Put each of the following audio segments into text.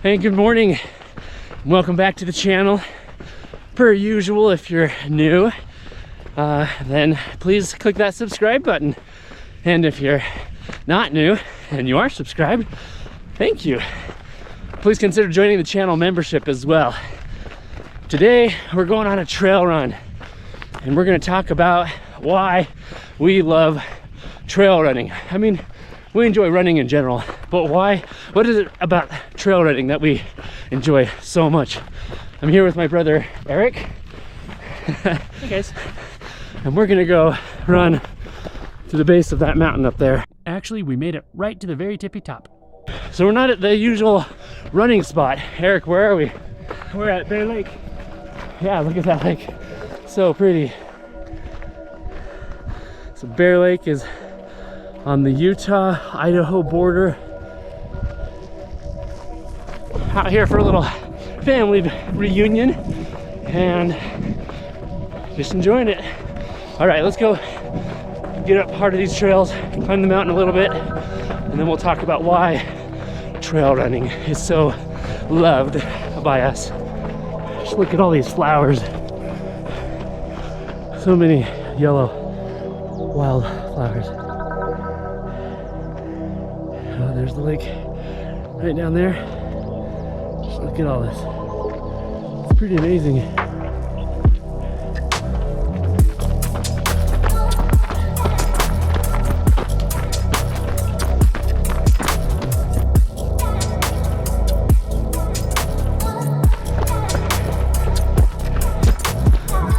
Hey, good morning. Welcome back to the channel. Per usual, if you're new, then please click that subscribe button. And if you're not new and you are subscribed, thank you. Please consider joining the channel membership as well. Today, we're going on a trail run, and we're gonna talk about why we love trail running. I mean, we enjoy running in general, but why? What is it about trail running that we enjoy so much? I'm here with my brother, Eric. Hey guys. And we're gonna go run to the base of that mountain up there. Actually, we made it right to the very tippy top. So we're not at the usual running spot. Eric, where are we? We're at Bear Lake. Yeah, look at that lake. So pretty. So Bear Lake is on the Utah-Idaho border. Out here for a little family reunion and just enjoying it. All right, let's go get up part of these trails, climb the mountain a little bit, and then we'll talk about why trail running is so loved by us. Just look at all these flowers. So many yellow wildflowers. Oh, there's the lake right down there. Just look at all this. It's pretty amazing.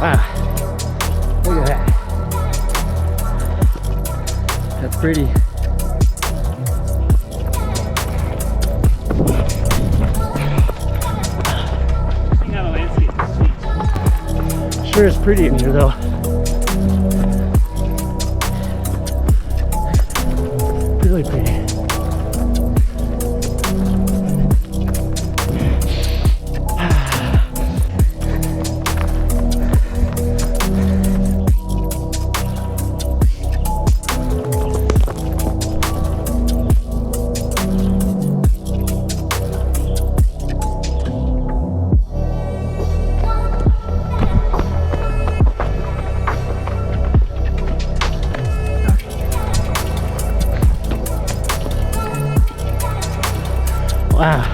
Wow, look at that. That's pretty. Sure is pretty in here though. Really pretty. Wow.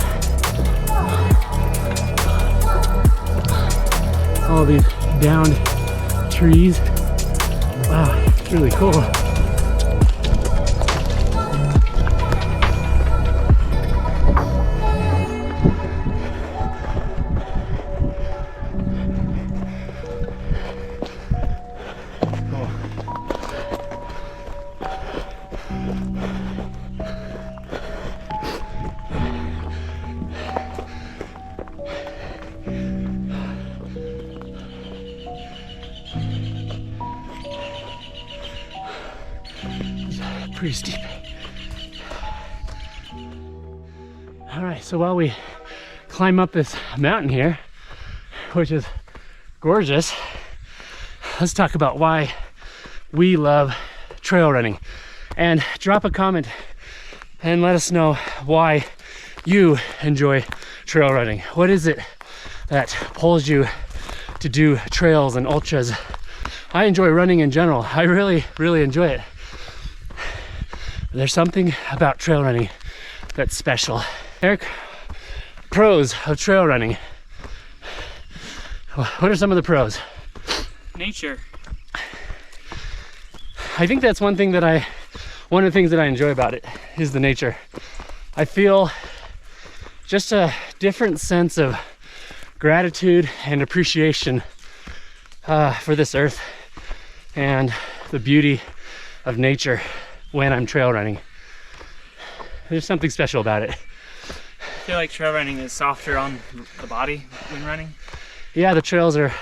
All these downed trees. Wow, it's really cool. Pretty steep. All right, so while we climb up this mountain here, which is gorgeous, let's talk about why we love trail running. And drop a comment and let us know why you enjoy trail running. What is it that pulls you to do trails and ultras? I enjoy running in general. I really enjoy it. There's something about trail running that's special. Eric, pros of trail running. What are some of the pros? Nature. I think that's one of the things that I enjoy about it is the nature. I feel just a different sense of gratitude and appreciation for this earth and the beauty of nature when I'm trail running. There's something special about it. I feel like trail running is softer on the body when running. Yeah, the trails are,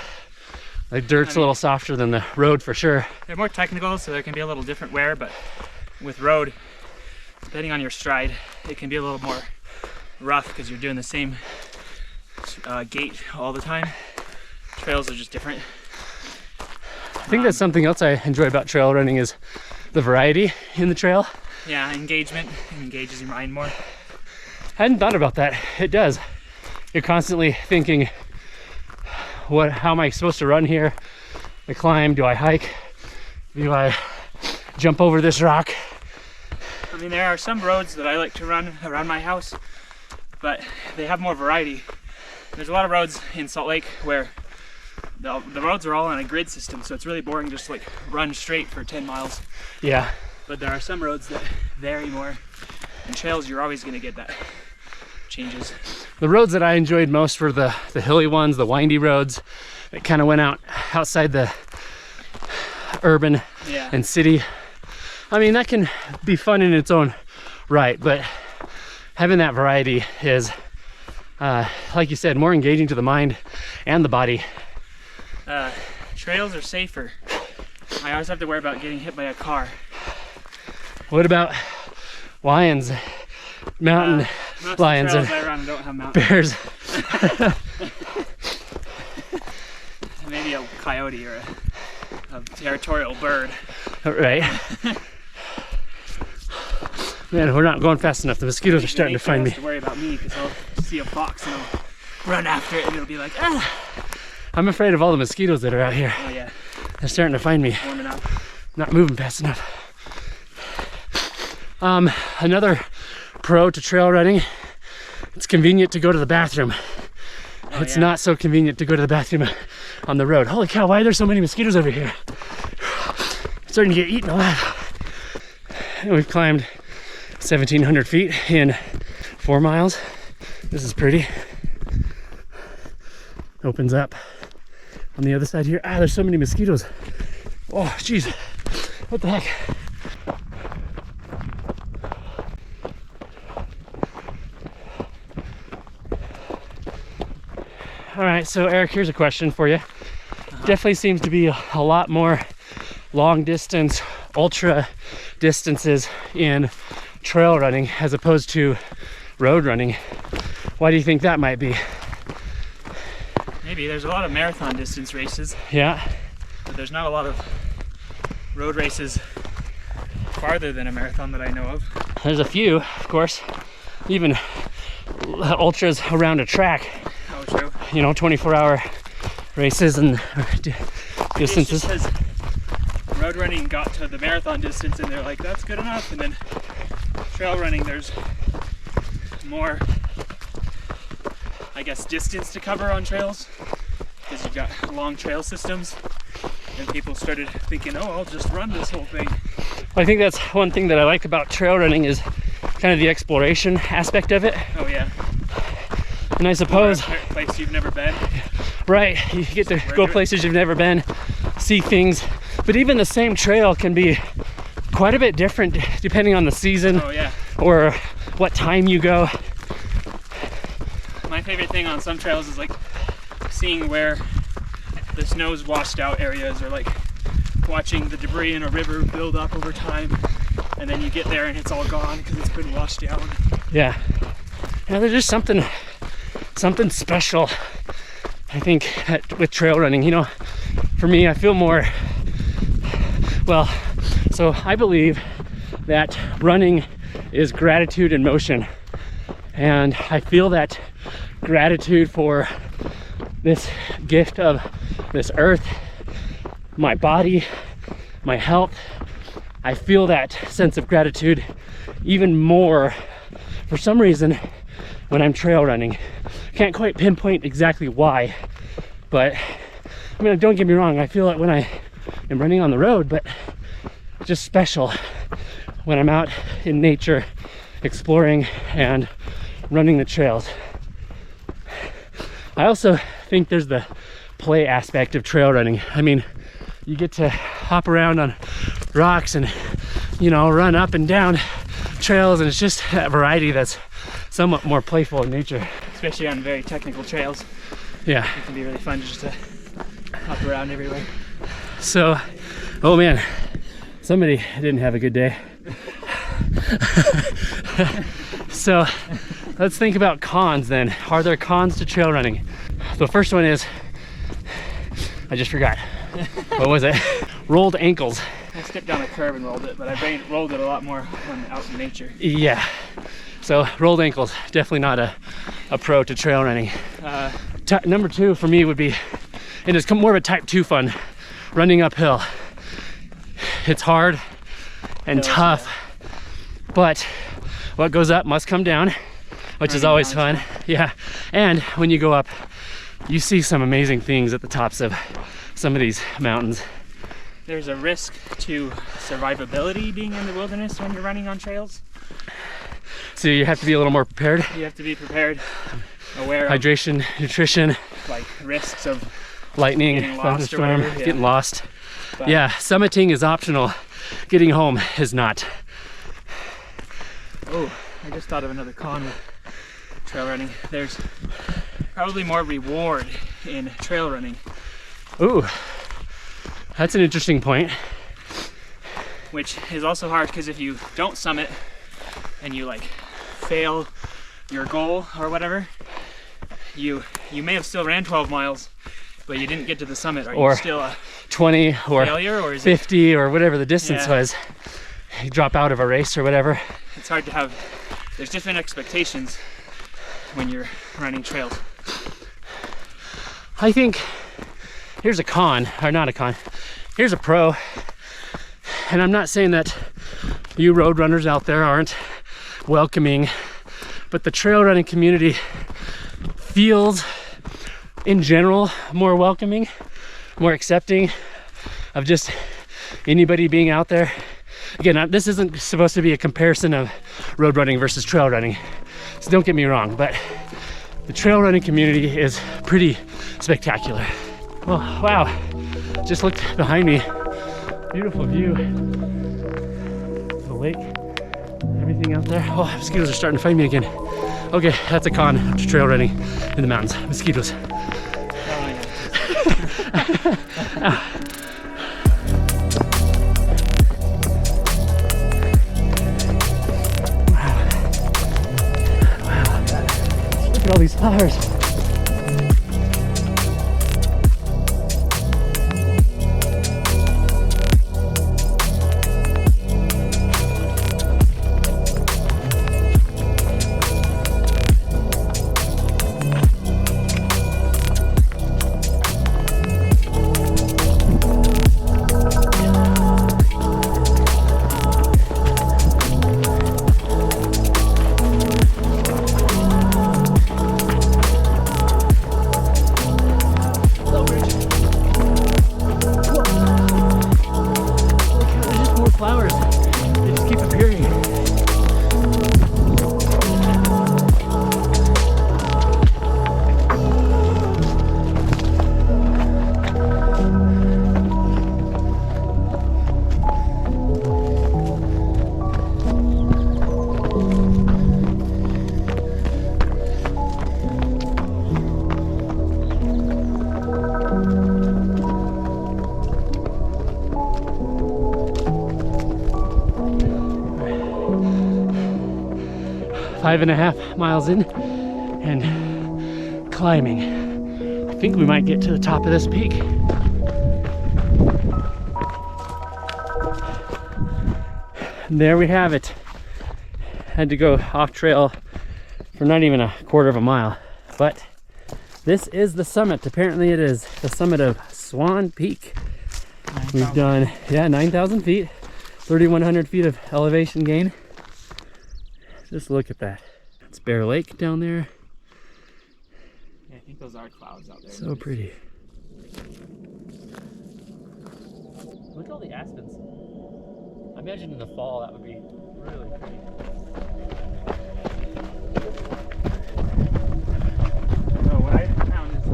like dirt's a little softer than the road for sure. They're more technical, so there can be a little different wear, but with road, depending on your stride, it can be a little more rough because you're doing the same gait all the time. Trails are just different. I think that's something else I enjoy about trail running is the variety in the trail. Yeah, engagement. It engages your mind more. I hadn't thought about that. It does. You're constantly thinking, how am I supposed to run here? I climb, do I hike? Do I jump over this rock? I mean, there are some roads that I like to run around my house, but they have more variety. There's a lot of roads in Salt Lake where the roads are all on a grid system, so it's really boring just to like run straight for 10 miles. Yeah. But there are some roads that vary more, and trails you're always going to get that changes. The roads that I enjoyed most were the hilly ones, the windy roads that kind of went outside the urban and city. I mean, that can be fun in its own right, but having that variety is, like you said, more engaging to the mind and the body. Trails are safer. I always have to worry about getting hit by a car. What about lions, mountain lions, and I run don't have mountain bears? Maybe a coyote or a territorial bird. Right. Man, we're not going fast enough. The mosquitoes are starting to find me. To worry about me because I'll see a fox and I'll run after it and it'll be like, ah. I'm afraid of all the mosquitoes that are out here. Oh yeah. They're starting to find me. Warming up. Not moving fast enough. Another pro to trail running, it's convenient to go to the bathroom. It's not so convenient to go to the bathroom on the road. Holy cow, why are there so many mosquitoes over here? I'm starting to get eaten alive. And we've climbed 1,700 feet in 4 miles. This is pretty. Opens up on the other side here. Ah, there's so many mosquitoes. Oh, geez. What the heck? All right, so Eric, here's a question for you. Definitely seems to be a lot more long distance, ultra distances in trail running as opposed to road running. Why do you think that might be? Maybe there's a lot of marathon distance races. Yeah. But there's not a lot of road races farther than a marathon that I know of. There's a few, of course, even ultras around a track. Oh, true. You know, 24-hour races and distances. It's just because road running got to the marathon distance and they're like, that's good enough. And then trail running, there's more, I guess, distance to cover on trails because you've got long trail systems. And people started thinking, oh, I'll just run this whole thing. I think that's one thing that I like about trail running is kind of the exploration aspect of it. Oh yeah. And I suppose a place you've never been. Right, you get to go places you've never been, see things. But even the same trail can be quite a bit different depending on the season. Oh yeah. Or what time you go. My favorite thing on some trails is like seeing where the snow's washed out areas, or like watching the debris in a river build up over time, and then you get there and it's all gone because it's been washed down. Yeah. Yeah, there's just something special, I think, with trail running. You know, for me, I feel more, well, so I believe that running is gratitude in motion. And I feel that gratitude for this gift of this earth, my body, my health. I feel that sense of gratitude even more for some reason when I'm trail running. Can't quite pinpoint exactly why, but I mean, don't get me wrong, I feel it when I am running on the road, but it's just special when I'm out in nature exploring and running the trails. I also think there's the play aspect of trail running. I mean, you get to hop around on rocks and, you know, run up and down trails, and it's just that variety that's somewhat more playful in nature. Especially on very technical trails. Yeah. It can be really fun just to hop around everywhere. So, oh man, somebody didn't have a good day. So, let's think about cons then. Are there cons to trail running? The first one is, I just forgot. What was it? Rolled ankles. I stepped down a curb and rolled it, but I rolled it a lot more when out in nature. Yeah. So rolled ankles, definitely not a pro to trail running. Number 2 for me would be, and it's more of a type 2 fun, running uphill. It's hard and tough, but what goes up must come down, which is always fun. Yeah, and when you go up, you see some amazing things at the tops of some of these mountains. There's a risk to survivability being in the wilderness when you're running on trails. So you have to be a little more prepared. You have to be prepared, aware hydration, nutrition, like risks of lightning, thunderstorm, getting lost. But yeah, summiting is optional. Getting home is not. Oh, I just thought of another con with trail running. There's probably more reward in trail running. Ooh, that's an interesting point. Which is also hard because if you don't summit and you like fail your goal or whatever, you may have still ran 12 miles, but you didn't get to the summit. Are you still a 20 or failure, or is 50 or whatever the distance was? You drop out of a race or whatever. It's hard to have, there's different expectations when you're running trails. I think here's a con, or not a con, here's a pro. And I'm not saying that you road runners out there aren't welcoming, but the trail running community feels in general more welcoming, more accepting of just anybody being out there. Again, this isn't supposed to be a comparison of road running versus trail running, so don't get me wrong, but the trail running community is pretty spectacular. Oh, wow, just looked behind me. Beautiful view. The lake, everything out there. Oh, mosquitoes are starting to find me again. Okay, that's a con to trail running in the mountains. Mosquitoes. Wow. Look at all these flowers. Five and a half miles in and climbing. I think we might get to the top of this peak. And there we have it. Had to go off trail for not even a quarter of a mile, but this is the summit. Apparently it is the summit of Swan Peak. We've done 9,000 feet, 3,100 feet of elevation gain. Just look at that. It's Bear Lake down there. Yeah, I think those are clouds out there. So pretty. Look at all the aspens. I imagine in the fall that would be really pretty. No, what I found is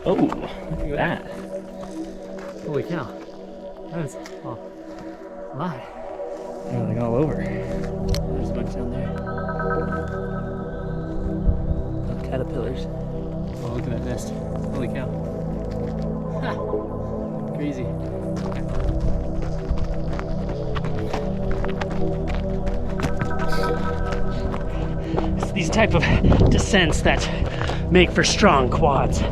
oh, look at that. Holy cow. That is a lot. They're like all over. There's a bunch down there. Little caterpillars. Oh, look at that nest. Holy cow. Ha! Crazy. It's these type of descents that make for strong quads.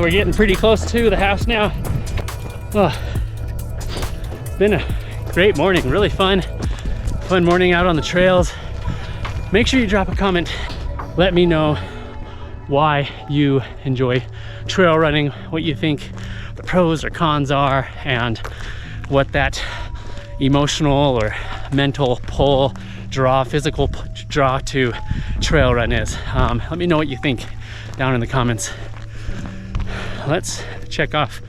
right, we're getting pretty close to the house now. Oh, it's been a great morning, really fun morning out on the trails. Make sure you drop a comment. Let me know why you enjoy trail running, what you think the pros or cons are, and what that emotional or mental pull, draw, physical draw to trail run is. Let me know what you think down in the comments. Let's check off.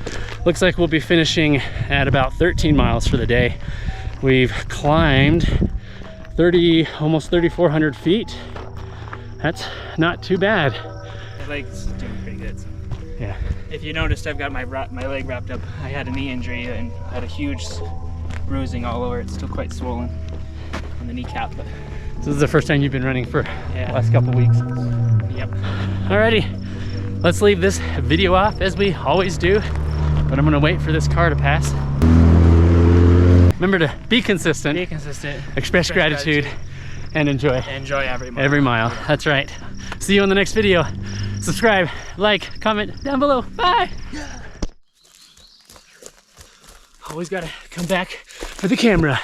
Looks like we'll be finishing at about 13 miles for the day. We've climbed almost 3,400 feet. That's not too bad. My leg's doing pretty good. So. Yeah. If you noticed, I've got my leg wrapped up. I had a knee injury and had a huge bruising all over. It's still quite swollen on the kneecap. But this is the first time you've been running for the last couple weeks. Yep. Alrighty, let's leave this video off as we always do, but I'm gonna wait for this car to pass. Remember to be consistent, express gratitude, and enjoy every mile. That's right. See you on the next video. Subscribe, like, comment down below. Bye. Always gotta come back for the camera.